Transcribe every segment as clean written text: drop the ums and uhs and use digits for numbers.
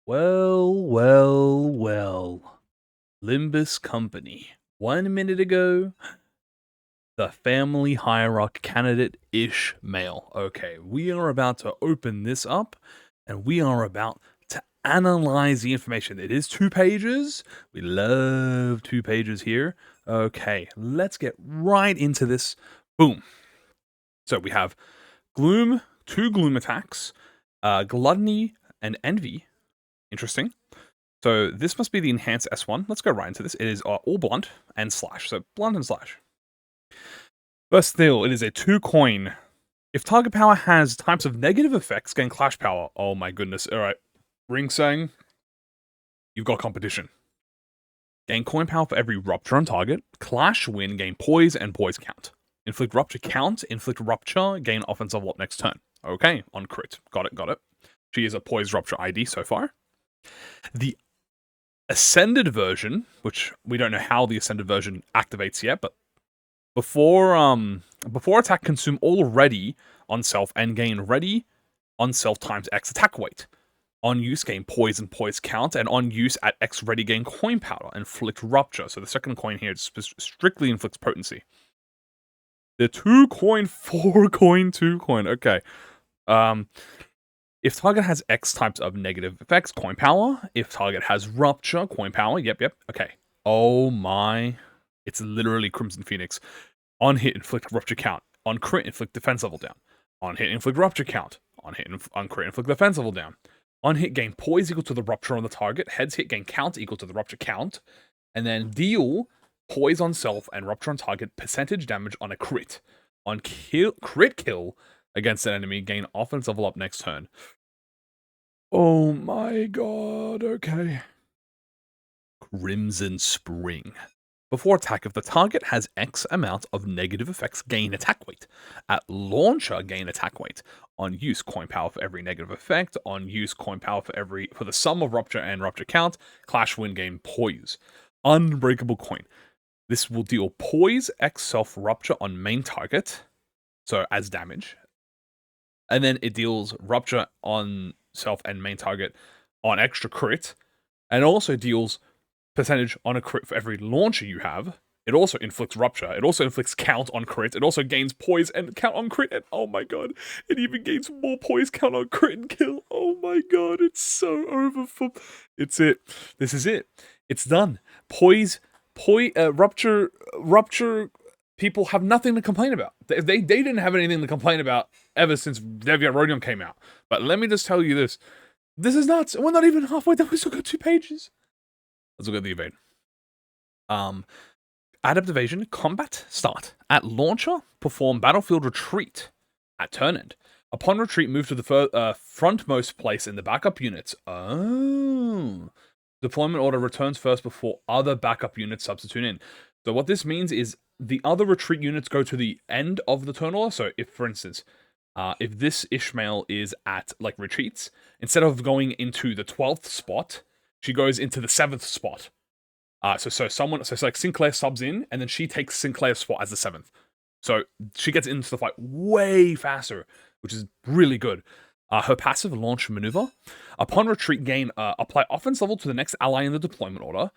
Well. Limbus Company. 1 minute ago, the family hierarch candidate Ishmael. Okay, we are about to open this up and we are about to analyze the information. It is 2 pages. We love 2 pages here. Okay, let's get right into this. Boom. So we have Gloom, 2 Gloom attacks, Gluttony and Envy. Interesting. So this must be the enhanced S1. Let's go right into this. It is all blunt and slash. So blunt and slash. But still, it is a 2 coin. If target power has types of negative effects, gain clash power. Oh my goodness. Alright. Ring saying, you've got competition. Gain coin power for every rupture on target. Clash win, gain poise and poise count. Inflict rupture count, inflict rupture, gain offense level up next turn. Okay, on crit. Got it. She is a poise rupture ID so far. The Ascended version, which we don't know how the Ascended version activates yet, but before attack, consume all ready on self and gain ready on self times X attack weight. On use, gain poise and poise count, and on use at X ready, gain coin power, inflict rupture. So the second coin here strictly inflicts potency. The 2 coin, 4 coin, 2 coin. Okay. If target has X types of negative effects, coin power. If target has rupture, coin power. Yep. Okay. Oh my. It's literally Crimson Phoenix. On hit, inflict rupture count. On crit, inflict defense level down. On hit, inflict rupture count. On crit, inflict defense level down. On hit, gain poise equal to the rupture on the target. Heads hit, gain count equal to the rupture count. And then deal poise on self and rupture on target percentage damage on a crit. On crit kill against an enemy, gain offense level up next turn. Oh my god, okay. Crimson Spring. Before attack, if the target has X amount of negative effects, gain attack weight. At launcher, gain attack weight. On use, coin power for every negative effect. On use, coin power for the sum of rupture and rupture count. Clash win, gain poise. Unbreakable coin. This will deal poise X self rupture on main target, so as damage. And then it deals rupture on self and main target on extra crit, and also deals percentage on a crit for every launcher you have. It also inflicts rupture. It also inflicts count on crit. It also gains poise and count on crit. And oh my god, it even gains more poise count on crit and kill. Oh my god, it's so over for. It's it. This is it. It's done. Rupture. People have nothing to complain about. They didn't have anything to complain about ever since Deviant came out. But let me just tell you this. This is nuts. We're not even halfway done. We still got 2 pages. Let's look at the evade. Adept evasion, combat start. At launcher, perform battlefield retreat at turn end. Upon retreat, move to the frontmost place in the backup units. Oh. Deployment order returns first before other backup units substitute in. So what this means is the other retreat units go to the end of the turn order. So if, for instance, if this Ishmael is at, like, retreats, instead of going into the 12th spot, she goes into the 7th spot. So like Sinclair subs in, and then she takes Sinclair's spot as the 7th. So she gets into the fight way faster, which is really good. Her passive launch maneuver. Upon retreat, gain apply offense level to the next ally in the deployment order.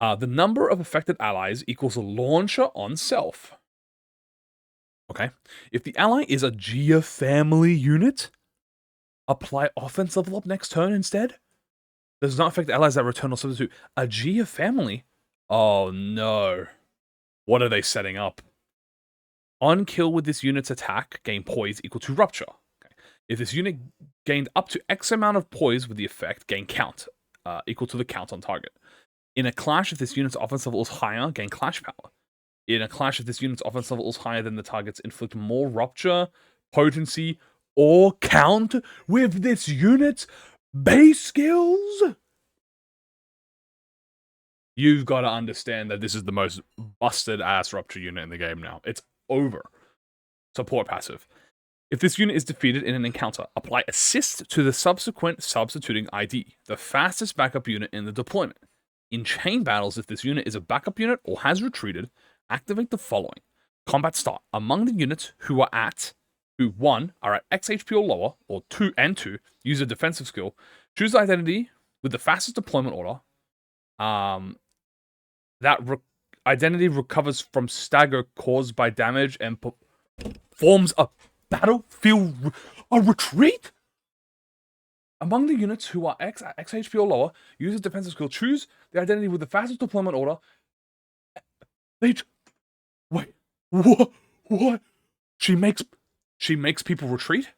The number of affected allies equals a launcher on self. Okay. If the ally is a Gia family unit, apply offense level up next turn instead. Does not affect allies that return or substitute. A Gia family? Oh no. What are they setting up? On kill with this unit's attack, gain poise equal to rupture. Okay. If this unit gained up to X amount of poise with the effect, gain count, equal to the count on target. In a clash, if this unit's offense level is higher, gain clash power. In a clash, if this unit's offense level is higher than the target's, inflict more rupture, potency, or count with this unit's base skills. You've got to understand that this is the most busted ass rupture unit in the game now. It's over. Support passive. If this unit is defeated in an encounter, apply assist to the subsequent substituting ID, the fastest backup unit in the deployment. In chain battles, if this unit is a backup unit or has retreated, activate the following. Combat start. Among the units who 1 are at X HP or lower, or 2 use a defensive skill, choose identity with the fastest deployment order, that identity recovers from stagger caused by damage and forms a battlefield retreat. Among the units who are X HP or lower, use a defensive skill. Choose the identity with the fastest deployment order. Wait, what? She makes people retreat.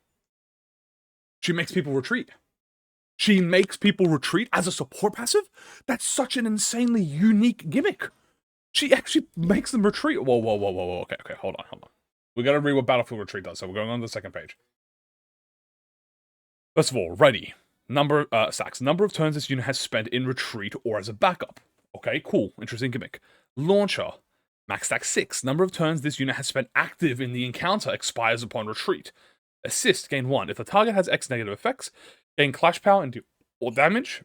She makes people retreat. She makes people retreat as a support passive? That's such an insanely unique gimmick. She actually makes them retreat. Whoa. Okay, hold on. We gotta read what Battlefield Retreat does, so we're going on to the second page. First of all, ready. Stacks. Number of turns this unit has spent in retreat or as a backup. Okay, cool. Interesting gimmick. Launcher. Max stack 6. Number of turns this unit has spent active in the encounter expires upon retreat. Assist. Gain 1. If the target has X negative effects, gain clash power and do all damage.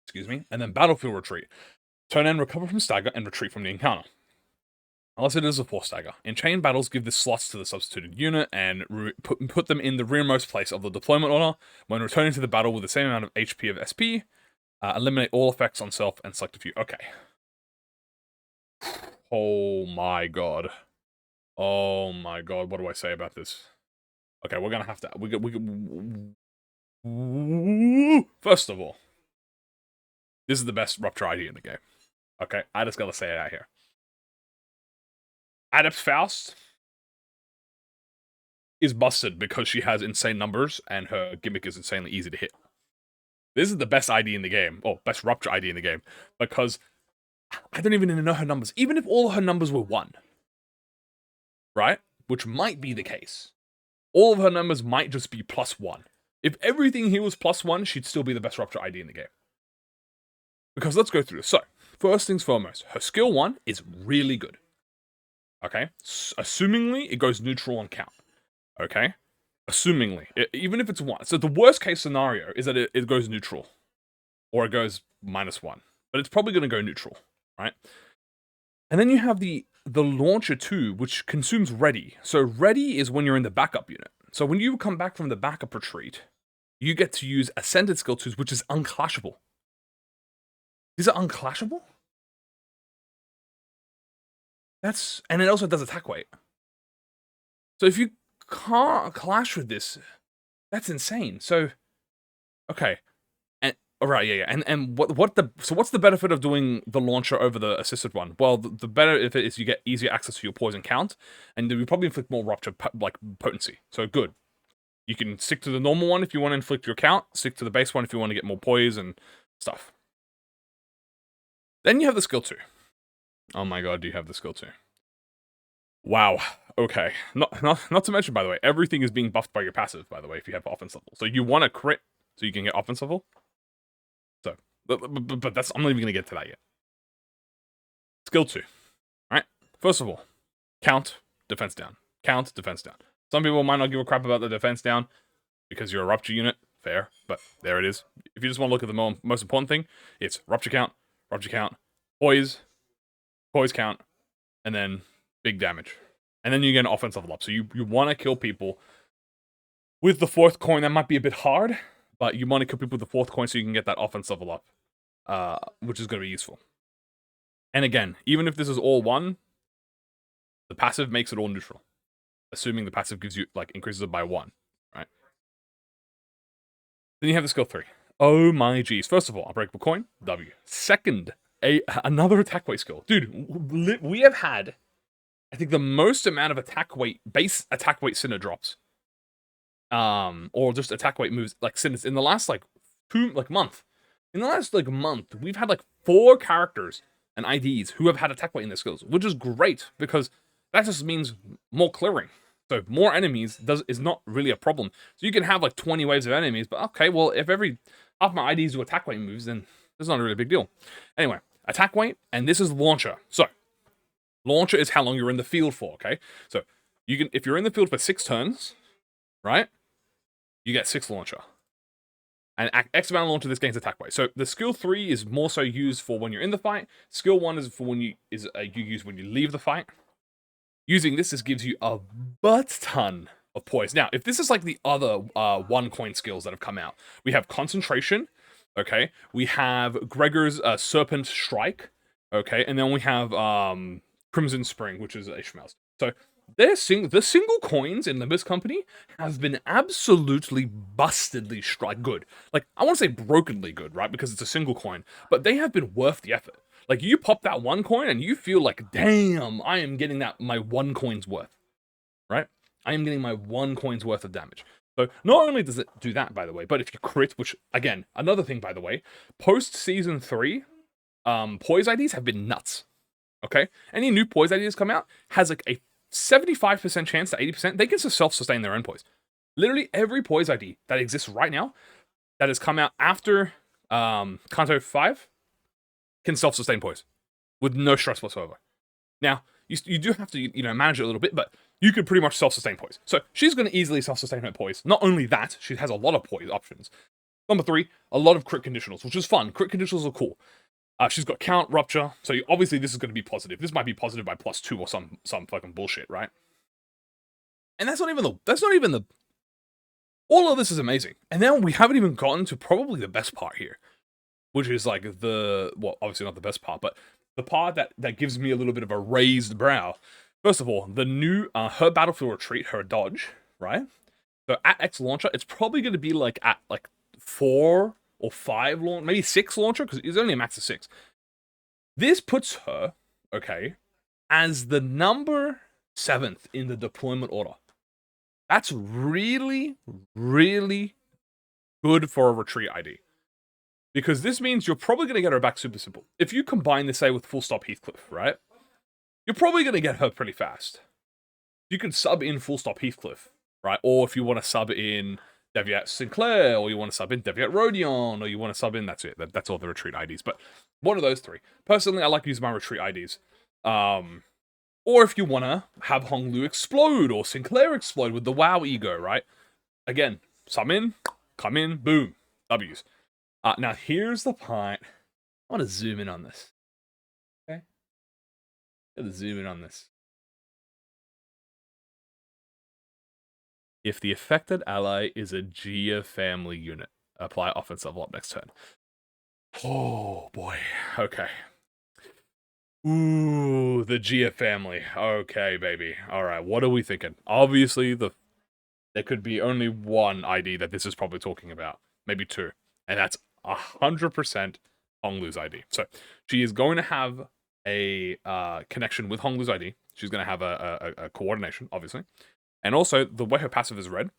Excuse me. And then Battlefield Retreat. Turn end, recover from stagger, and retreat from the encounter. Unless it is a 4 stagger. In chain battles, give the slots to the substituted unit and put them in the rearmost place of the deployment order. When returning to the battle with the same amount of HP of SP, eliminate all effects on self and select a few. Okay. Oh my god. Oh my god. What do I say about this? Okay, we're gonna have to. First of all, this is the best Rupture ID in the game. Okay, I just gotta say it out here. Adept Faust is busted because she has insane numbers and her gimmick is insanely easy to hit. This is the best ID in the game, or best Rupture ID in the game, because I don't even know her numbers. Even if all her numbers were 1, right? Which might be the case. All of her numbers might just be +1. If everything here was +1, she'd still be the best Rupture ID in the game. Because let's go through this. So, first things foremost, her skill 1 is really good. Okay? Assumingly, it goes neutral on count. Okay? Assumingly. Even if it's 1. So the worst case scenario is that it goes neutral. Or it goes -1. But it's probably going to go neutral. Right? And then you have the Launcher 2, which consumes Ready. So Ready is when you're in the backup unit. So when you come back from the backup retreat, you get to use Ascended Skill 2s, which is unclashable. These are unclashable? And it also does attack weight. So if you can't clash with this, that's insane. So, okay. And alright, yeah. And what's the benefit of doing the launcher over the assisted one? Well, the better if it is you get easier access to your poison count, and you probably inflict more Rupture potency. So good. You can stick to the normal one if you want to inflict your count, stick to the base one if you want to get more poise and stuff. Then you have the skill 2. Oh my god, do you have the skill 2? Wow. Okay. Not to mention, by the way, everything is being buffed by your passive, by the way, if you have offense level. So you want to crit so you can get offense level. So, but that's, I'm not even going to get to that yet. Skill 2. Alright. First of all, count, defense down. Count, defense down. Some people might not give a crap about the defense down because you're a Rupture unit. Fair. But there it is. If you just want to look at the most important thing, it's Rupture count, poise count, and then big damage. And then you get an offense level up. So you want to kill people with the 4th coin. That might be a bit hard, but you want to kill people with the 4th coin so you can get that offense level up, which is going to be useful. And again, even if this is all 1, the passive makes it all neutral. Assuming the passive gives you, increases it by 1, right? Then you have the skill 3. Oh my geez. First of all, Unbreakable Coin, W. Second, another attack weight skill. Dude, we have had, I think, the most amount of base attack weight Sinner drops. Or just attack weight moves, Sinners, in the last, month. In the last, month, we've had, 4 characters and IDs who have had attack weight in their skills, which is great, because that just means more clearing. So more enemies is not really a problem. So you can have, 20 waves of enemies, but okay, well, if half my IDs do attack weight moves, then it's not a really big deal. Anyway, attack weight, and this is Launcher. So, Launcher is how long you're in the field for, okay? So, if you're in the field for 6 turns, right, you get 6 Launcher. And X amount of Launcher, this gains attack weight. So, the skill 3 is more so used for when you're in the fight. Skill 1 is for when you use when you leave the fight. Using this gives you a butt ton of poise. Now, if this is the other 1 coin skills that have come out, we have Concentration, Okay, we have Gregor's Serpent Strike. Okay, and then we have Crimson Spring, which is Ishmael's. So the single coins in Limbus Company have been absolutely bustedly good. Like, I want to say brokenly good, right? Because it's a single coin, but they have been worth the effort. Like, you pop that one coin and you feel like, damn, I am getting my one coin's worth, right? I am getting my one coin's worth of damage. So not only does it do that, by the way, but if you crit, which, again, another thing, by the way, post Season 3, poise IDs have been nuts. Okay? Any new poise IDs come out has like a 75% chance to 80%, they can self-sustain their own poise. Literally every poise ID that exists right now that has come out after Kanto 5 can self-sustain poise with no stress whatsoever. Now, you do have to, manage it a little bit, but you could pretty much self-sustain poise. So she's going to easily self-sustain her poise. Not only that, she has a lot of poise options. Number 3, a lot of crit conditionals, which is fun. Crit conditionals are cool. She's got count, rupture, so obviously this is going to be positive. This might be positive by +2 or some fucking bullshit, right? And that's not even the. All of this is amazing, and then we haven't even gotten to probably the best part here, which is like obviously not the best part, but the part that gives me a little bit of a raised brow. First of all, the new her battlefield retreat, her dodge, right? So at X launcher, it's probably going to be like at 4 or 5 launch, maybe 6 launcher, because it's only a max of 6. This puts her, okay, as the number 7th in the deployment order. That's really, really good for a retreat ID. Because this means you're probably going to get her back super simple. If you combine this, say, with full stop Heathcliff, right? You're probably going to get her pretty fast. You can sub in full stop Heathcliff, right? Or if you want to sub in Deviat Sinclair, or you want to sub in Deviat Rodion, or you want to sub in, that's it. That's all the retreat IDs. But one of those 3. Personally, I like to use my retreat IDs. Or if you want to have Honglu explode, or Sinclair explode with the WoW ego, right? Again, sub in, come in, boom, W's. Now, here's the part. I want to zoom in on this. Okay? I'm going to zoom in on this. If the affected ally is a Gia family unit, apply offense level up next turn. Oh, boy. Okay. Ooh, the Gia family. Okay, baby. All right, what are we thinking? Obviously, there could be only one ID that this is probably talking about. Maybe 2. And that's 100% Honglu's ID. So she is going to have a connection with Honglu's ID. She's going to have a coordination, obviously. And also, the way her passive is read,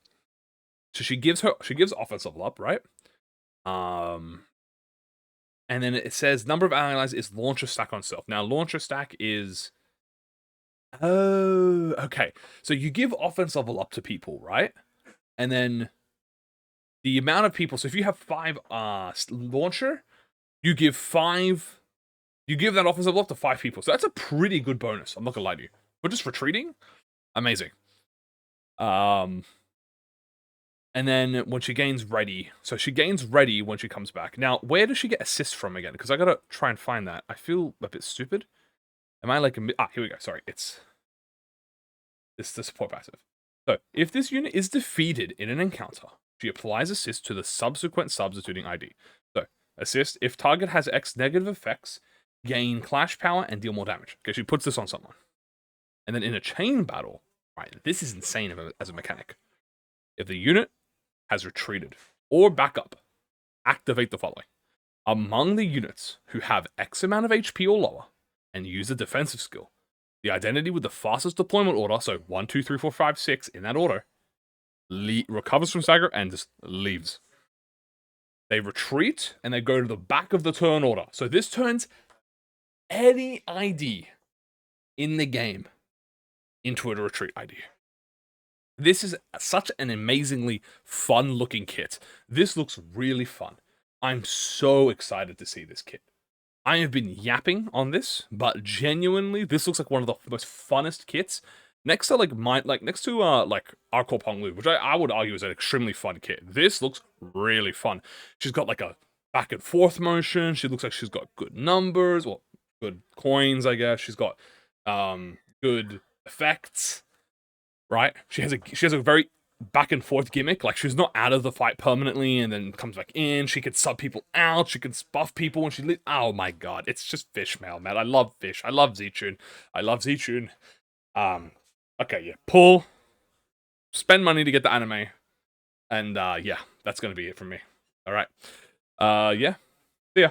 so she gives offense level up, right? And then it says number of allies is launcher stack on self. Now, launcher stack is... Oh, okay. So you give offense level up to people, right? And then the amount of people... So if you have 5 launcher, you give that offense level up to 5 people. So that's a pretty good bonus. I'm not going to lie to you. But just retreating, amazing. And then when she gains ready, so she gains ready when she comes back. Now, where does she get assist from again? Because I gotta try and find that. I feel a bit stupid. Am I like here we go. Sorry, it's the support passive. So if this unit is defeated in an encounter, she applies assist to the subsequent substituting ID. So assist if target has X negative effects, gain clash power and deal more damage. Okay, she puts this on someone, and then in a chain battle. Right, this is insane as a mechanic. If the unit has retreated or backup, activate the following. Among the units who have X amount of HP or lower and use a defensive skill, the identity with the fastest deployment order, so 1, 2, 3, 4, 5, 6 in that order, recovers from stagger and just leaves. They retreat and they go to the back of the turn order. So this turns any ID in the game into a retreat ID. This is such an amazingly fun-looking kit. This looks really fun. I'm so excited to see this kit. I have been yapping on this, but genuinely, this looks like one of the most funnest kits. Next to next to Arcor Ponglu, which I would argue is an extremely fun kit. This looks really fun. She's got like a back and forth motion. She looks like she's got good numbers, well, good coins, I guess. She's got good effects, right? She has a very back and forth gimmick. Like, she's not out of the fight permanently and then comes back in. She could sub people out. She could buff people when she leaves. Oh my god, it's just Fishmail, man. I love Fish. I love Z-Tune. I love Z-Tune. Okay, yeah. Pull. Spend money to get the anime. And, yeah, that's gonna be it from me. Alright. Yeah. See ya.